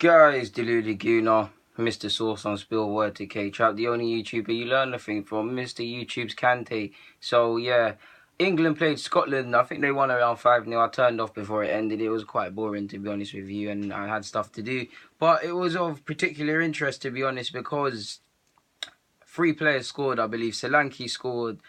Guys, Deluded Gooner, Mr. Sauce on Spill Word to K-Trap, the only YouTuber you learn nothing from, Mr. YouTube's Kante. So, yeah, England played Scotland. I think they won around 5-0. I turned off before it ended. It was quite boring, to be honest with you, and I had stuff to do. But it was of particular interest, to be honest, because 3 players scored, I believe. Solanke scored,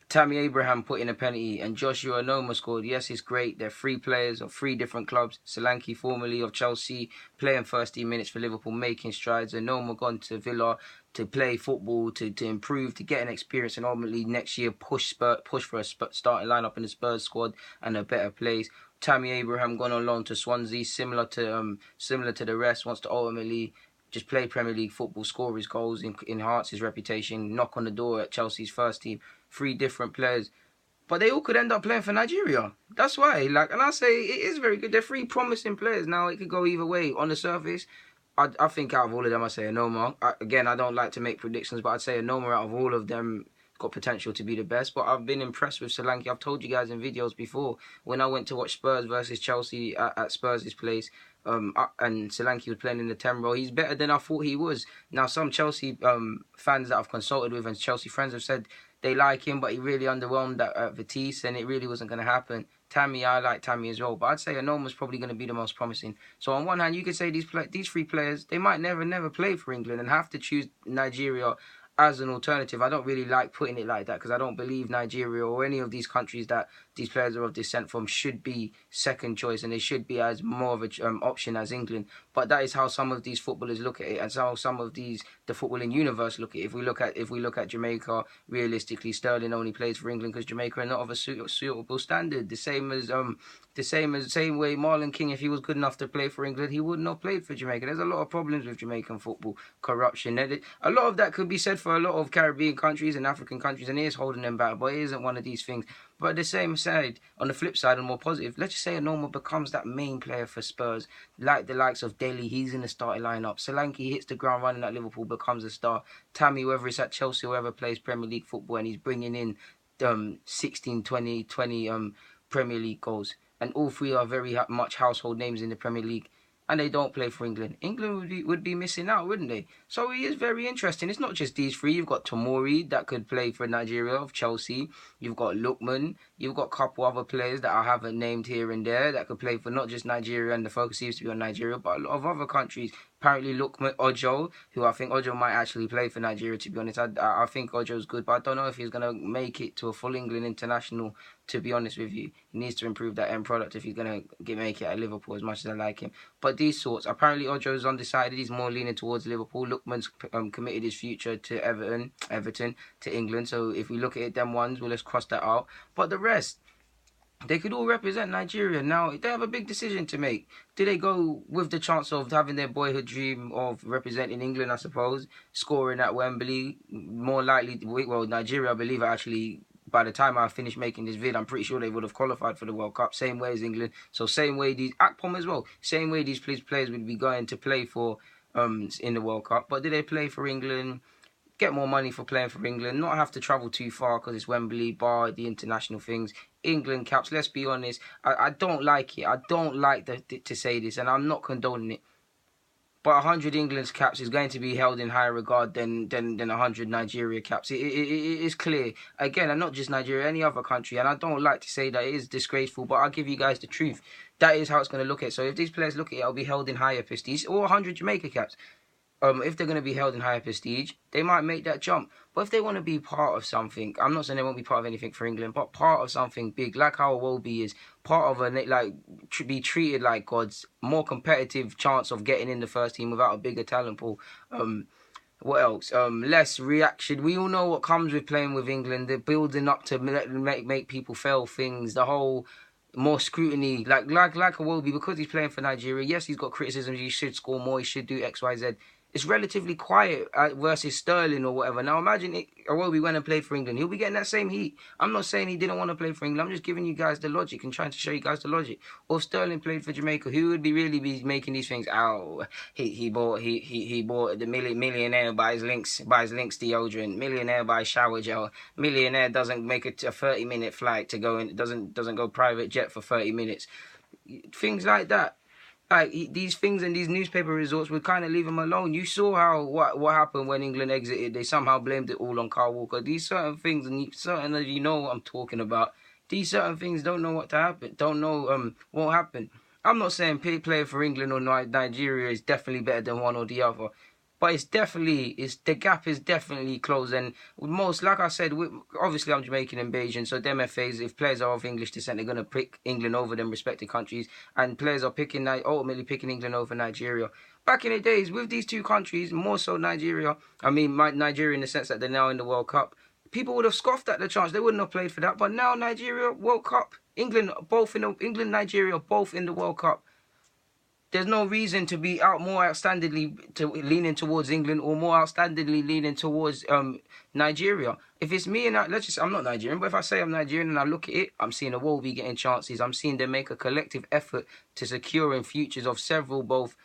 Tammy Abraham put in a penalty, and Joshua Onomah scored. Yes, it's great. They're 3 players of 3 different clubs. Solanke, formerly of Chelsea, playing first team minutes for Liverpool, making strides. Onomah gone to Villa to play football, to improve, to get an experience, and ultimately next year push for a starting lineup in the Spurs squad and a better place. Tammy Abraham gone on loan to Swansea, similar to the rest. Wants to ultimately just play Premier League football, score his goals, enhance his reputation, knock on the door at Chelsea's first team. 3 different players, but they all could end up playing for Nigeria. That's why, and I say it is very good. They're 3 promising players. Now it could go either way. On the surface, I think out of all of them, I say Onomah. Again, I don't like to make predictions, but I'd say Onomah out of all of them got potential to be the best. But I've been impressed with Solanke. I've told you guys in videos before when I went to watch Spurs versus Chelsea at Spurs' place. And Solanke was playing in the 10 role. He's better than I thought he was. Now, some Chelsea fans that I've consulted with and Chelsea friends have said they like him, but he really underwhelmed at Vitesse, and it really wasn't going to happen. Tammy, I like Tammy as well, but I'd say Onomah's probably going to be the most promising. So on one hand, you could say these 3 players, they might never play for England and have to choose Nigeria as an alternative. I don't really like putting it like that because I don't believe Nigeria or any of these countries that these players are of descent from should be second choice, and they should be as more of an option as England. But that is how some of these footballers look at it, and how some of the footballing universe look at it. If we look at Jamaica, realistically, Sterling only plays for England because Jamaica are not of a suitable standard. The same way Marlon King, if he was good enough to play for England, he wouldn't have played for Jamaica. There's a lot of problems with Jamaican football, corruption. A lot of that could be said for a lot of Caribbean countries and African countries, and it is holding them back, but it isn't one of these things. But at the same side, on the flip side, and more positive, let's just say Onomah becomes that main player for Spurs, like the likes of Dele. He's in the starting lineup. Solanke hits the ground running at Liverpool, becomes a star. Tammy, whether it's at Chelsea or whoever plays Premier League football, and he's bringing in 16, 20 Premier League goals. And all 3 are very much household names in the Premier League. And they don't play for England. England would be missing out, wouldn't they? So it is very interesting. It's not just these 3. You've got Tomori that could play for Nigeria of Chelsea. You've got Lookman. You've got a couple other players that I haven't named here and there that could play for not just Nigeria, and the focus seems to be on Nigeria, but a lot of other countries. Apparently Lookman, Ojo, who I think Ojo might actually play for Nigeria, to be honest. I think Ojo's good, but I don't know if he's going to make it to a full England international, to be honest with you. He needs to improve that end product if he's going to make it at Liverpool, as much as I like him. But these sorts, apparently Ojo's undecided. He's more leaning towards Liverpool. Lookman's committed his future to Everton, to England. So if we look at it, them ones, well, let's cross that out. But the rest, they could all represent Nigeria. Now, they have a big decision to make. Do they go with the chance of having their boyhood dream of representing England, I suppose, scoring at Wembley? More likely, well, Nigeria, I believe, actually, by the time I finish making this vid, I'm pretty sure they would have qualified for the World Cup, same way as England. So same way these, Akpom as well, same way these players would be going to play for in the World Cup. But do they play for England? Get more money for playing for England, not have to travel too far because it's Wembley, bar the international things. England caps, let's be honest, I don't like it. I don't like to say this, and I'm not condoning it. But 100 England's caps is going to be held in higher regard than 100 Nigeria caps. It is clear. Again, and not just Nigeria, any other country. And I don't like to say that it is disgraceful, but I'll give you guys the truth. That is how it's going to look at. So if these players look at it, it'll be held in higher prestige. Or 100 Jamaica caps. If they're going to be held in higher prestige, they might make that jump. But if they want to be part of something, I'm not saying they won't be part of anything for England, but part of something big, like how Iwobi is, part of be treated like gods, more competitive chance of getting in the first team without a bigger talent pool. What else? Less reaction. We all know what comes with playing with England. They're building up to make people fail things. The whole more scrutiny, like Iwobi, because he's playing for Nigeria. Yes, he's got criticisms. He should score more. He should do X, Y, Z. It's relatively quiet versus Sterling or whatever. Now imagine Iwobi went and played for England. He'll be getting that same heat. I'm not saying he didn't want to play for England. I'm just giving you guys the logic and trying to show you guys the logic. Or if Sterling played for Jamaica, who would really be making these things? Oh, he bought the millionaire buys links deodorant. Millionaire buys shower gel. Millionaire doesn't make it a 30-minute flight to go in. Doesn't go private jet for 30 minutes. Things like that. like these things and these newspaper resorts would kind of leave him alone. You saw how what happened when England exited. They somehow blamed it all on Kyle Walker. These certain things, and certain of you know what I'm talking about. These certain things don't know what to happen. Don't know what happen. I'm not saying play for England or Nigeria is definitely better than one or the other. But it's the gap is definitely closed, and most, like I said, obviously I'm Jamaican and Bajan, so them FAs, if players are of English descent, they're gonna pick England over them respective countries, and players are ultimately picking England over Nigeria. Back in the days, with these two countries, more so Nigeria, Nigeria in the sense that they're now in the World Cup, people would have scoffed at the chance. They wouldn't have played for that. But now Nigeria World Cup, England, Nigeria both in the World Cup. There's no reason to be more outstandingly leaning towards England or more outstandingly leaning towards Nigeria. If it's me and I'm not Nigerian, but if I say I'm Nigerian and I look at it, I'm seeing a Wolby getting chances. I'm seeing them make a collective effort to securing futures of several both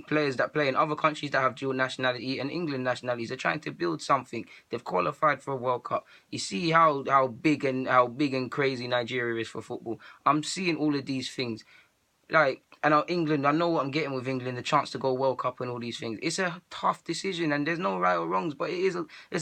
players that play in other countries that have dual nationality and England nationalities. They're trying to build something. They've qualified for a World Cup. You see how big and crazy Nigeria is for football. I'm seeing all of these things. And England, I know what I'm getting with England, the chance to go World Cup and all these things. It's a tough decision, and there's no right or wrongs, but it's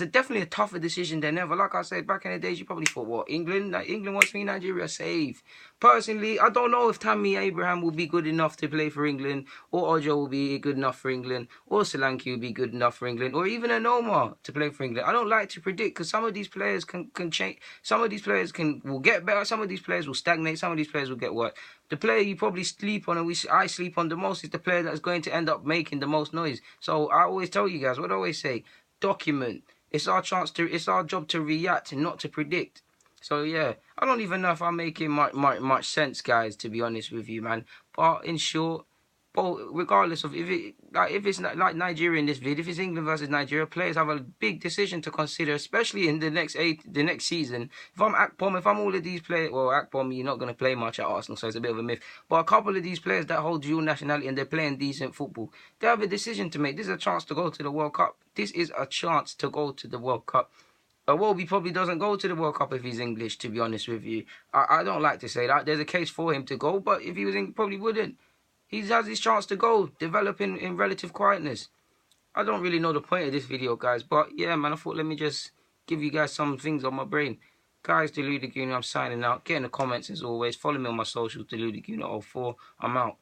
definitely a tougher decision than ever. Like I said, back in the days, you probably thought, what, England wants me, Nigeria safe. Personally, I don't know if Tammy Abraham will be good enough to play for England, or Ojo will be good enough for England, or Solanke will be good enough for England, or even an onomah to play for England. I don't like to predict, because some of these players can change. Some of these players will get better, some of these players will stagnate, some of these players will get worse. The player you probably sleep on, and I sleep on the most, is the player that's going to end up making the most noise. So I always tell you guys, what do I always say? Document. It's our job to react and not to predict. So yeah, I don't even know if I'm making much sense, guys, to be honest with you, man. But in short, regardless of if it's like Nigeria in this vid, if it's England versus Nigeria, players have a big decision to consider, especially in the next season. If I'm Akpom, if I'm all of these players, well, Akpom, you're not going to play much at Arsenal, so it's a bit of a myth. But a couple of these players that hold dual nationality and they're playing decent football, they have a decision to make. This is a chance to go to the World Cup. This is a chance to go to the World Cup. Iwobi probably doesn't go to the World Cup if he's English, to be honest with you. I don't like to say that. There's a case for him to go, but if he was English, probably wouldn't. He has his chance to go, develop in relative quietness. I don't really know the point of this video, guys, but yeah, man, I thought let me just give you guys some things on my brain. Guys, Deludaguna, I'm signing out. Get in the comments as always. Follow me on my socials, Deludaguna04. I'm out.